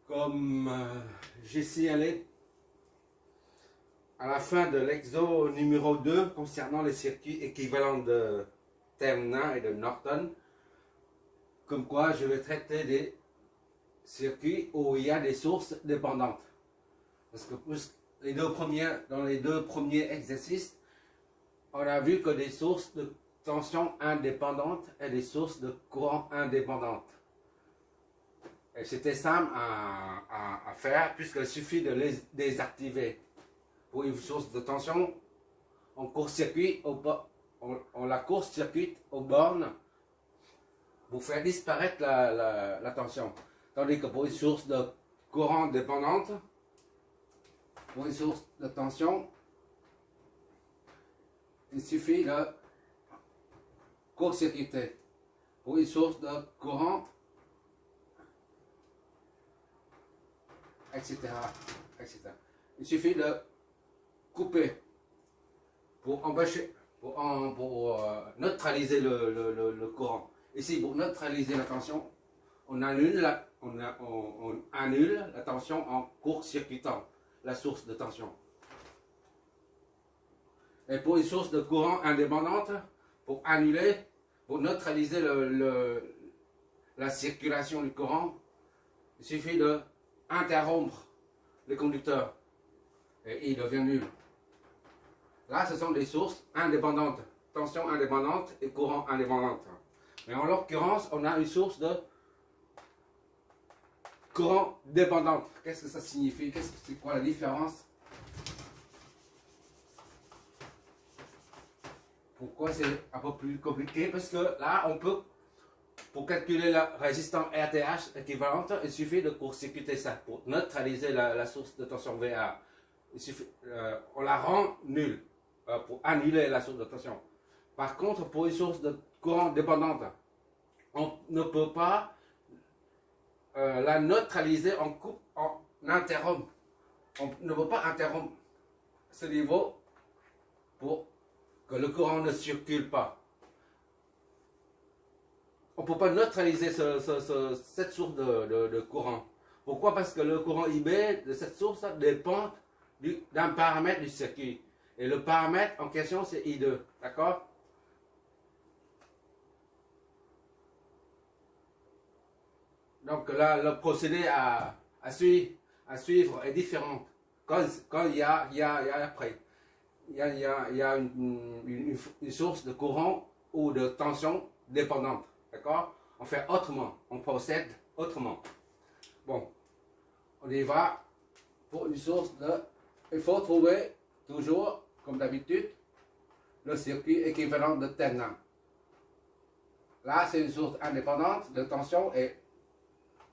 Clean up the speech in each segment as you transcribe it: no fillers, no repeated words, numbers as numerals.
Comme j'ai signalé à la fin de l'exo numéro 2 concernant les circuits équivalents de Thevenin et de Norton, comme quoi je vais traiter des circuits où il y a des sources dépendantes. Parce que dans les deux premiers exercices, on a vu que des sources de tension indépendantes et des sources de courant indépendantes. Et c'était simple à faire puisqu'il suffit de les désactiver. Pour une source de tension, on court-circuite, on la court-circuite aux bornes pour faire disparaître la tension. Tandis que pour une source de courant dépendante, pour une source de tension, il suffit de court-circuiter. Pour une source de courant, etc., etc. Il suffit de couper pour empêcher, pour neutraliser le courant. Ici, pour neutraliser la tension, on annule la tension en court-circuitant la source de tension. Et pour une source de courant indépendante, pour neutraliser la circulation du courant, il suffit de interrompre le conducteur et il devient nul. Là, ce sont des sources indépendantes, tension indépendante et courant indépendante. Mais en l'occurrence, on a une source de courant dépendante. Qu'est-ce que ça signifie? C'est quoi la différence? Pourquoi c'est un peu plus compliqué? Parce que là, on peut, pour calculer la résistance RTH équivalente, il suffit de court-circuiter ça pour neutraliser la source de tension VA. On la rend nulle pour annuler la source de tension. Par contre, pour une source de courant dépendante, on ne peut pas la neutraliser en interrompre. On ne peut pas interrompre ce niveau pour que le courant ne circule pas. On ne peut pas neutraliser cette source de courant. Pourquoi? Parce que le courant IB de cette source dépend d'un paramètre du circuit. Et le paramètre en question, c'est I2. D'accord? Donc là, le procédé à suivre est différent. Quand il y a après, il y a une source de courant ou de tension dépendante. D'accord? On fait autrement, on procède autrement. Bon, on y va pour une source de... Il faut trouver toujours, comme d'habitude, le circuit équivalent de Thevenin. Là, c'est une source indépendante de tension et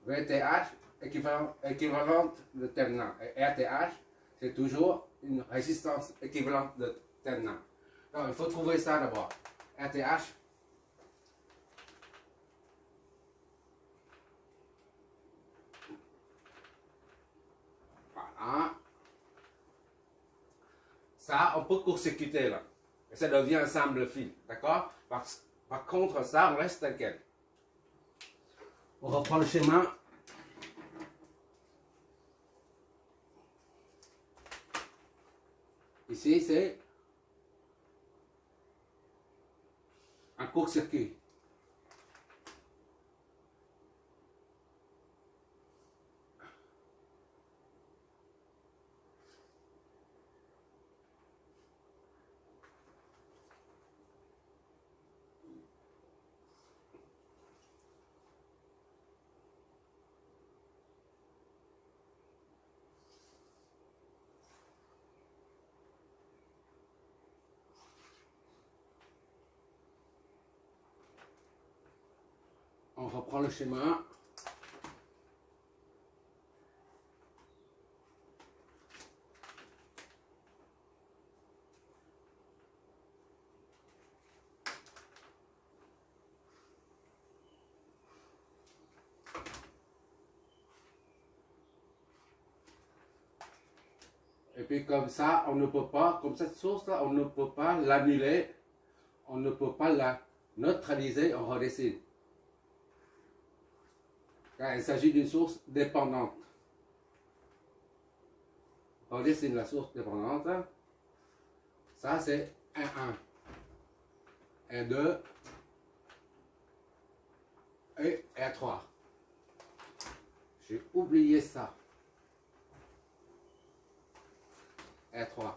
VTH équivalente de Thevenin. Et RTH, c'est toujours une résistance équivalente de Thevenin. Donc, il faut trouver ça d'abord. RTH. Voilà. Ça, on peut court-circuiter là. Et ça devient un simple fil. D'accord? Par contre, ça, on reste tel quel. On reprend le schéma. Ici, c'est un court-circuit. On reprend le schéma. Et puis comme ça, on ne peut pas, comme cette source-là, on ne peut pas l'annuler, on ne peut pas la neutraliser en redessine. Car il s'agit d'une source dépendante. On dessine la source dépendante. Ça, c'est 1, 1, 2 et R3. J'ai oublié ça. R3.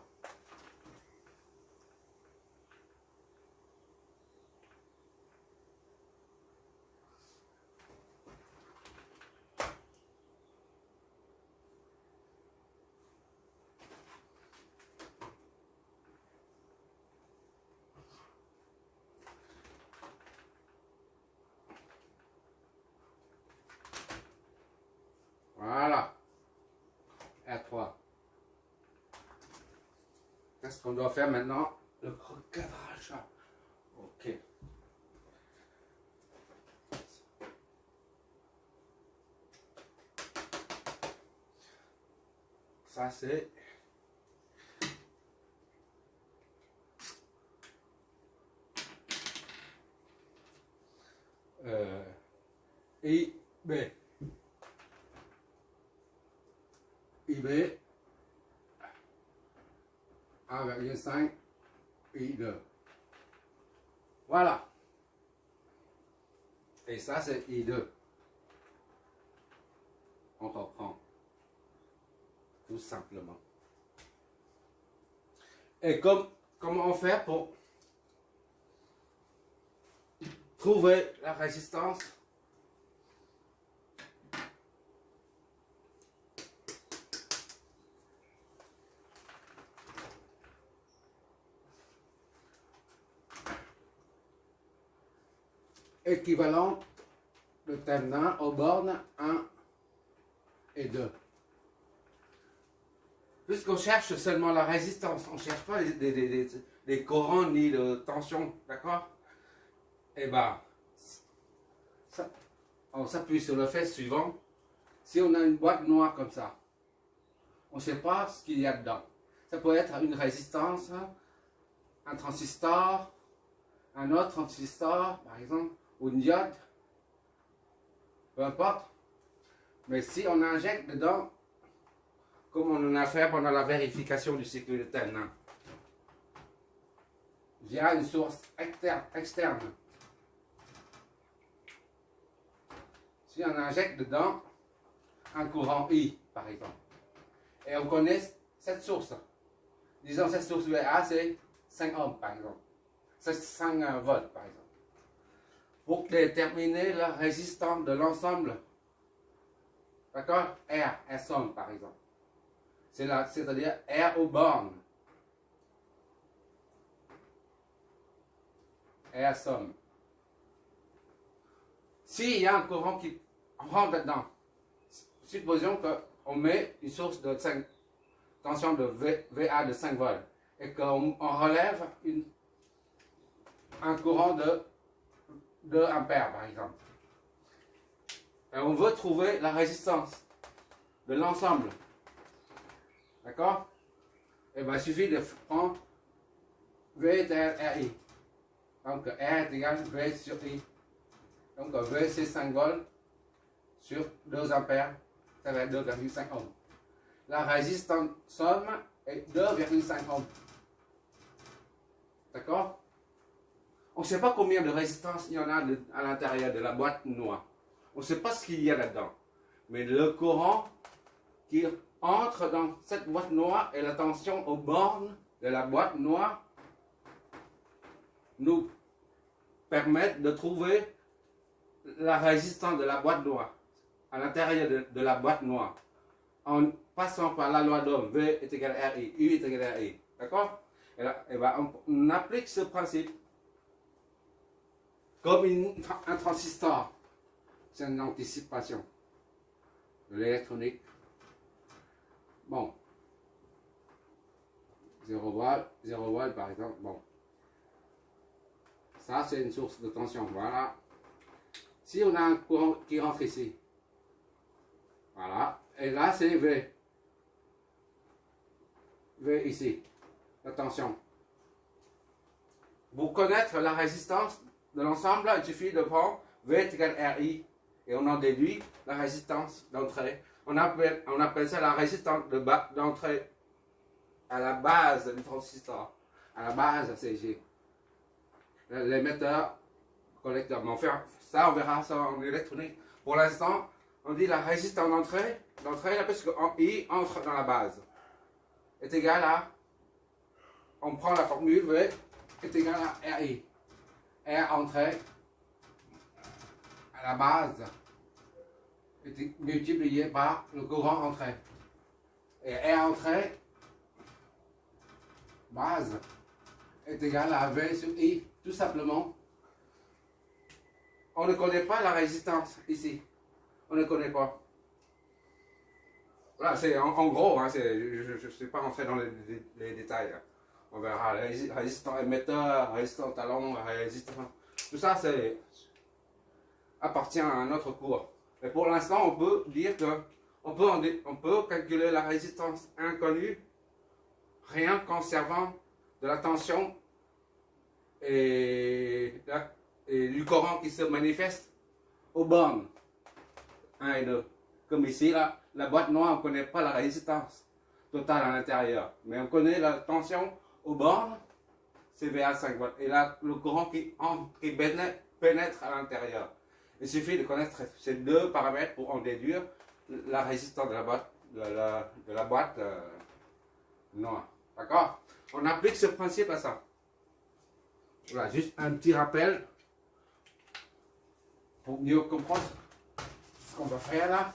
Voilà. R3. Qu'est-ce qu'on doit faire maintenant? Le recadrage. Ok. Ça c'est IB. IB 1,5 I2. Voilà. Et ça c'est I2. On reprend. Tout simplement. Et comment on fait pour trouver la résistance? Équivalent de terminal aux bornes 1 et 2. Puisqu'on cherche seulement la résistance, on ne cherche pas des courants ni de tension, d'accord? Et bien, on s'appuie sur le fait suivant. Si on a une boîte noire comme ça, on ne sait pas ce qu'il y a dedans. Ça peut être une résistance, un transistor, un autre transistor, par exemple, ou une diode, peu importe. Mais si on injecte dedans, comme on en a fait pendant la vérification du cycle de Thevenin, via une source externe. Si on injecte dedans un courant I, par exemple, et on connaît cette source, disons cette source VA, c'est 5 ohms, par exemple, c'est 5 volts, par exemple. Pour déterminer la résistance de l'ensemble, d'accord, R somme, par exemple. C'est-à-dire R aux bornes. R somme. S'il y a un courant qui rentre dedans, supposons qu'on met une source de 5, tension de VA de 5 volts et qu'on relève un courant de 2 ampères, par exemple. Et on veut trouver la résistance de l'ensemble. D'accord? Et bien, il suffit de prendre V égale RI. Donc, R est égal à V sur I. Donc, V c'est 5 volts sur 2 ampères, ça va être 2,5 ohms. La résistance somme est 2,5 ohms. D'accord? On ne sait pas combien de résistance il y en a à l'intérieur de la boîte noire. On ne sait pas ce qu'il y a là-dedans. Mais le courant qui entre dans cette boîte noire et la tension aux bornes de la boîte noire nous permettent de trouver la résistance de la boîte noire à l'intérieur de la boîte noire en passant par la loi d'Ohm. V est égal à RI, U est égal à RI. D'accord? Et là, on applique ce principe comme un transistor. C'est une anticipation de l'électronique. Bon. 0 volts par exemple. Bon. Ça, c'est une source de tension. Voilà. Si on a un courant qui rentre ici. Voilà. Et là, c'est V. V ici. La tension. Pour connaître la résistance de l'ensemble, il suffit de prendre V est égal à RI. Et on en déduit la résistance d'entrée. On appelle ça la résistance d'entrée à la base du transistor, à la base ACG. L'émetteur, collecteur. Mais ça, on verra ça en électronique. Pour l'instant, on dit la résistance d'entrée, là, parce qu'en I entre dans la base, est égal à, on prend la formule V, est égal à RI. R entrée à la base est multiplié par le courant entrée. Et R entrée, base, est égal à V sur I, tout simplement. On ne connaît pas la résistance ici. On ne connaît pas. Voilà, c'est en gros, hein, je ne suis pas rentré dans les détails. Hein. On verra résistant émetteur, résistant talon, résistant. Tout ça, appartient à un autre cours. Mais pour l'instant, on peut dire que on peut calculer la résistance inconnue rien qu'en servant de la tension et du courant qui se manifeste aux bornes 1 et 2. Comme ici, là, la boîte noire, on ne connaît pas la résistance totale à l'intérieur, mais on connaît la tension aux bornes, c'est VA 5 volts. Et là, le courant qui pénètre à l'intérieur. Il suffit de connaître ces deux paramètres pour en déduire la résistance de la boîte noire. D'accord? On applique ce principe à ça. Voilà, juste un petit rappel pour mieux comprendre ce qu'on va faire là.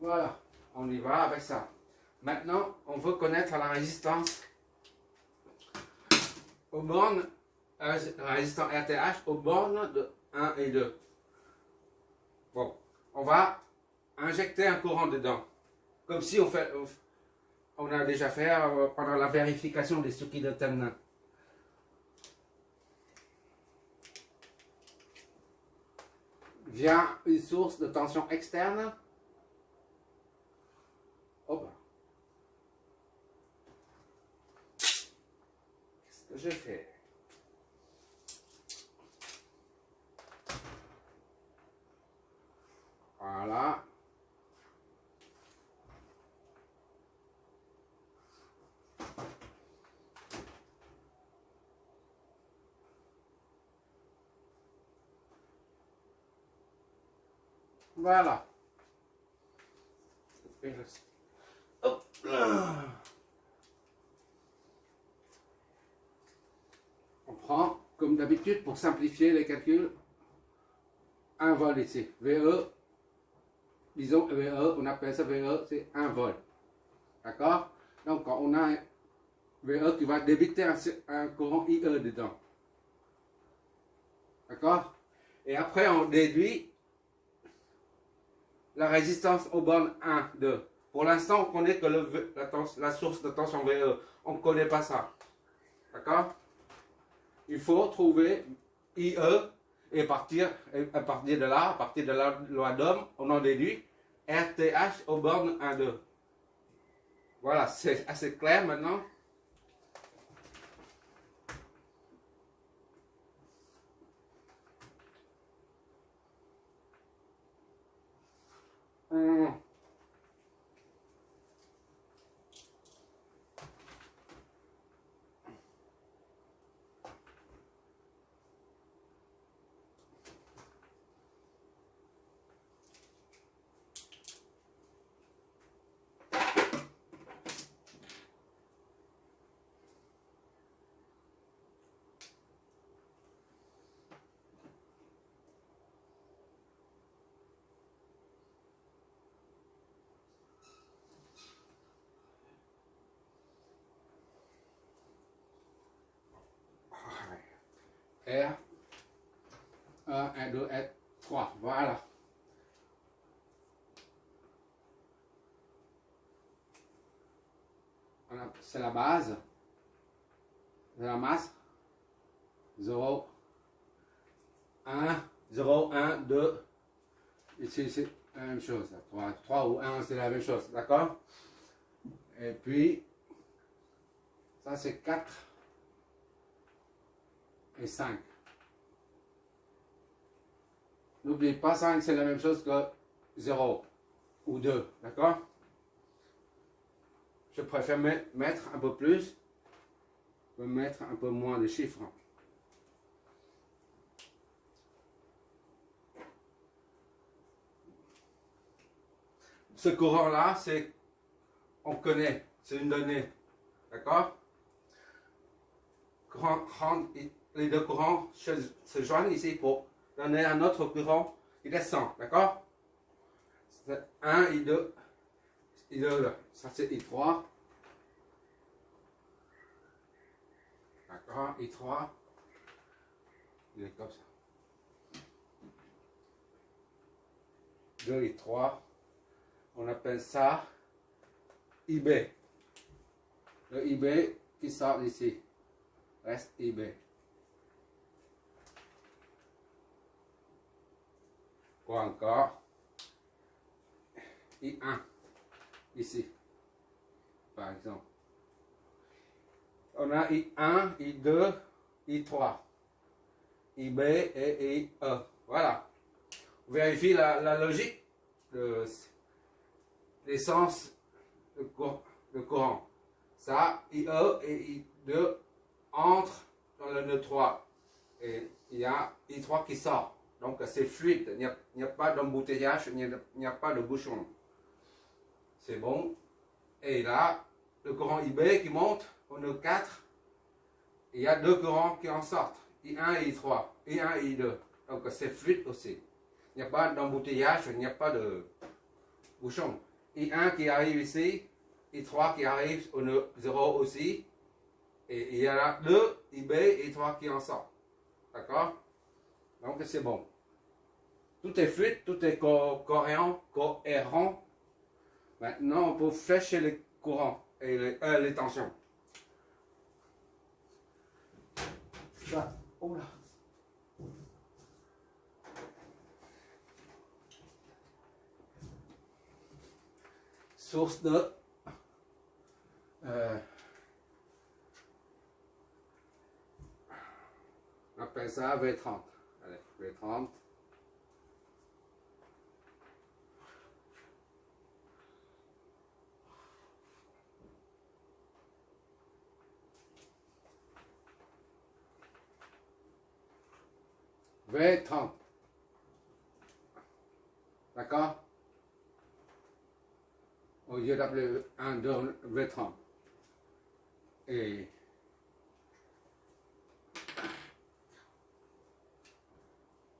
Voilà, on y va avec ça. Maintenant, on veut connaître la résistance aux bornes, la résistance RTH aux bornes de 1 et 2. Bon, on va injecter un courant dedans. Comme si on a déjà fait pendant la vérification des circuits de terminal. Via une source de tension externe. Hop. Qu'est-ce que je fais? Voilà. Voilà. Hop là. On prend, comme d'habitude, pour simplifier les calculs, un vol ici. VE, disons VE, on appelle ça VE, c'est 1 vol. D'accord? Donc, quand on a un VE qui va débiter un courant IE dedans. D'accord? Et après, on déduit la résistance aux bornes 1, 2. Pour l'instant, on connaît que la source de tension VE. On ne connaît pas ça. D'accord? Il faut trouver IE et à partir de là, à partir de la loi d'Ohm, on en déduit RTH aux bornes 1, 2. Voilà, c'est assez clair maintenant. R, 1, 1, 2, 1, 3. Voilà. C'est la base de la masse. 0, 1, 0, 1, 2. Ici, c'est la même chose. 3, 3 ou 1, c'est la même chose. D'accord? Et puis, ça c'est 4 et 5. N'oubliez pas, 5 c'est la même chose que 0 ou 2. D'accord? Je préfère mettre un peu plus que mettre un peu moins de chiffres. Ce courant-là, c'est, on connaît, c'est une donnée. D'accord? Les deux courants se joignent ici pour donner un autre courant qui descend. D'accord? 1 et 2. I2, ça c'est I3. D'accord? I3. Il est comme ça. 2 I3. On appelle ça IB. Le IB qui sort d'ici. Reste IB. Quoi encore? I1. Ici. Par exemple. On a I1, I2, I3. IB et IE. Voilà. On vérifie la logique. L'essence de courant. Ça, IE et I2 entrent dans le nœud 3 et il y a I3 qui sort. Donc c'est fluide, il n'y a pas d'embouteillage, il n'y a pas de bouchon. C'est bon. Et là, le courant IB qui monte au nœud 4, il y a deux courants qui en sortent, I1 et I3, I1 et I2. Donc c'est fluide aussi. Il n'y a pas d'embouteillage, il n'y a pas de bouchon. I1 qui arrive ici, I3 qui arrive au nœud 0 aussi, et il y en a deux, IB et I3 qui en sortent. D'accord? Donc c'est bon. Tout est fluide, tout est cohérent. Maintenant, on peut flécher les courants et les tensions. Ça, oh là. Source de on appelle ça V30. Allez, V30. V30. D'accord? Au lieu d'appeler 1, 2, V30. Et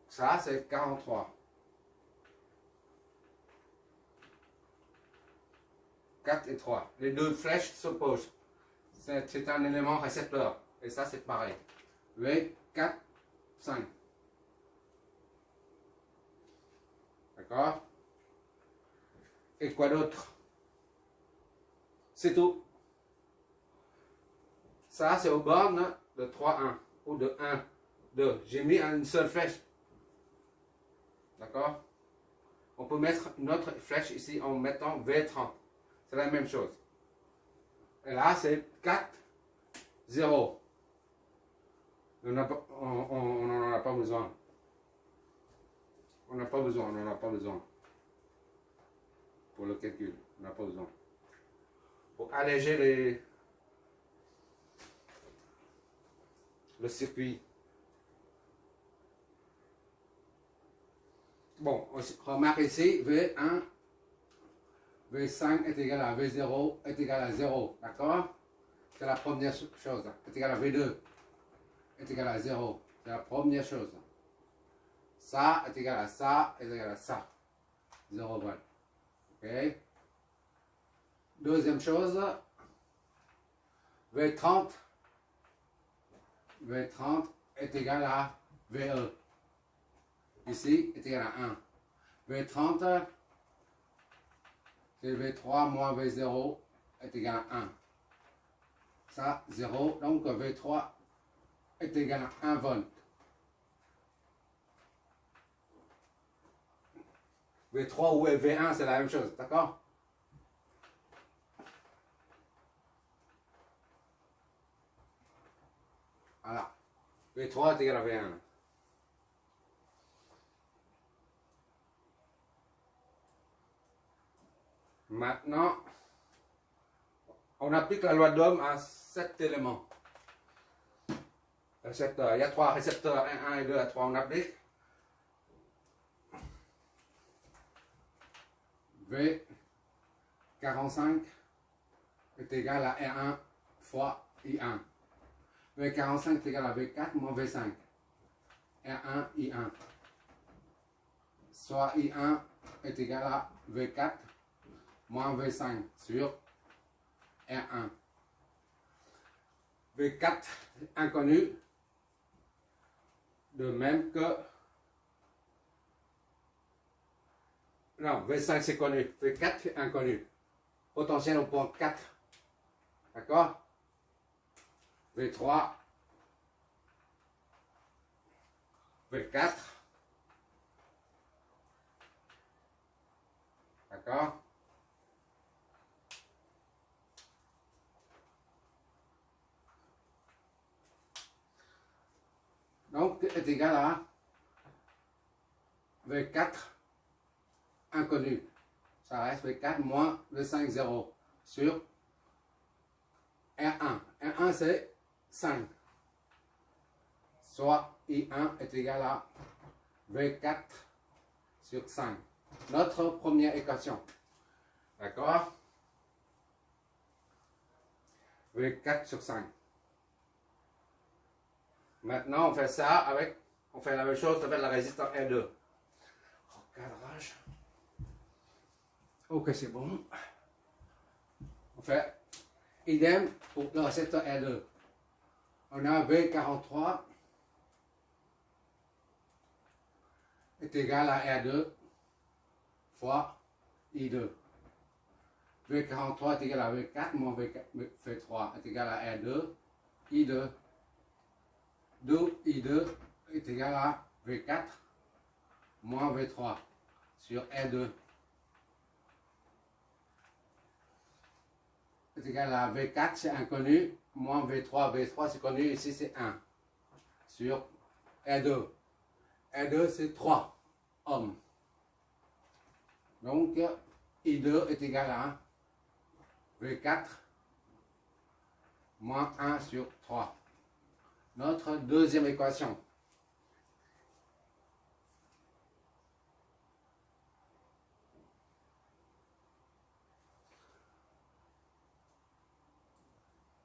ça, c'est 43. 4 et 3. Les deux flèches s'opposent. C'est un élément récepteur. Et ça, c'est pareil. V, 4, 5. D'accord? Et quoi d'autre? C'est tout. Ça, c'est aux bornes de 3, 1 ou de 1, 2. J'ai mis une seule flèche. D'accord? On peut mettre une autre flèche ici en mettant V30. C'est la même chose. Et là, c'est 4, 0. On n'en a pas besoin. On n'a pas besoin, on n'en a pas besoin. Pour le calcul, on n'a pas besoin. Pour alléger le circuit. Bon, on remarque ici, V1, V5 est égal à V0 est égal à 0. D'accord? C'est la première chose. Est égal à V2 est égal à 0. C'est la première chose. Ça est égal à ça est égal à ça. 0 volt. Ok? Deuxième chose, V30 est est égal à VE. Ici est égal à 1. V30, c'est V3 moins V0 est égal à 1. Ça, 0. Donc V3 est égal à 1 volt. V3 ou V1, c'est la même chose, d'accord? Voilà. V3 est égal à V1. Maintenant, on applique la loi d'Ohm à cet élément. Récepteur. Il y a 3 récepteurs, 1 et 2 à 3, on applique. V45 est égal à R1 fois I1. V45 est égal à V4 moins V5. R1, I1. Soit I1 est égal à V4 moins V5 sur R1. V4 inconnu, de même que... Non, V5 c'est connu, V4 inconnu. Potentiel au point 4. D'accord? V3, V4. D'accord? Donc, est égal à V4 inconnu. Ça reste V4 moins V5, 0 sur R1. R1 c'est 5. Soit I1 est égal à V4 sur 5. Notre première équation. D'accord? V4 sur 5. Maintenant, on fait ça avec, on fait la même chose avec la résistance R2. Recadrage. Ok, c'est bon. On fait idem pour le récepteur R2. On a V43 est égal à R2 fois I2. V43 est égal à V4 moins V3 est égal à R2 I2. D'où I2 est égal à V4 moins V3 sur R2 est égal à V4, c'est inconnu, moins V3, V3 c'est connu, ici c'est 1 sur R2. R2 c'est 3 ohms. Donc I2 est égal à V4 moins 1 sur 3. Notre deuxième équation.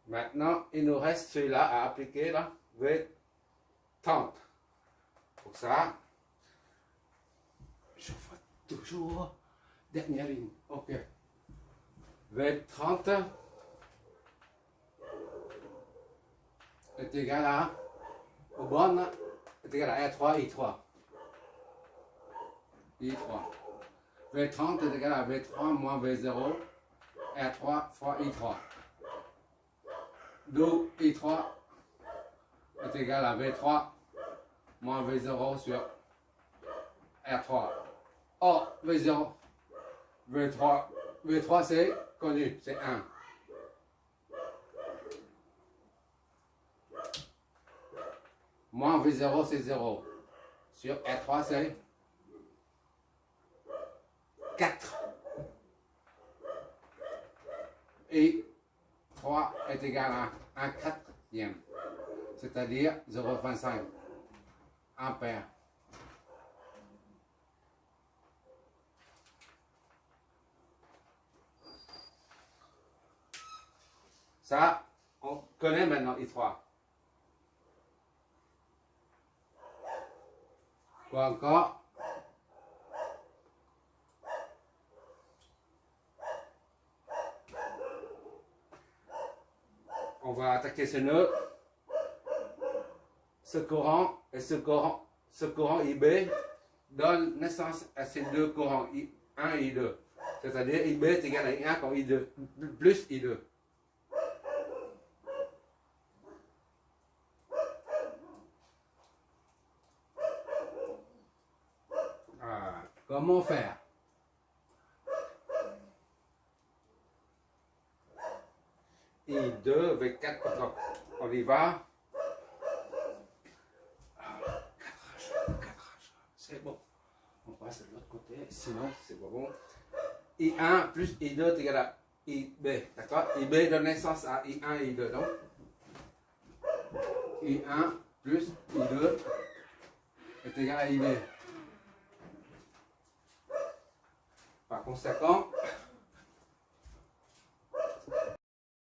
Maintenant, il nous reste celui-là à appliquer, là, V30. Pour ça, je fais toujours dernière ligne. OK. V30 est égal à, au bon, est égal à R3, I3. I3. V30 est égal à V3 moins V0, R3 fois I3. D'où I3 est égal à V3 moins V0 sur R3. Oh, V0, V3 c'est connu, c'est 1. Moins V0 c'est 0. Sur R3 c'est 4. Et 3 est égal à 1 quatrième, c'est-à-dire 0,25 ampères. Ça, on connaît maintenant I3. Quoi encore? On va attaquer ce nœud. ce courant et ce courant IB donne naissance à ces deux courants, I1 et I2. C'est-à-dire IB est égal à I1 comme I2, plus I2. Comment faire? I2 avec 4, on y va. 4H, c'est bon. On passe de l'autre côté, sinon c'est pas bon. I1 plus I2 est égal à IB, d'accord? IB donne naissance à I1 et I2, donc I1 plus I2 est égal à IB. Par conséquent,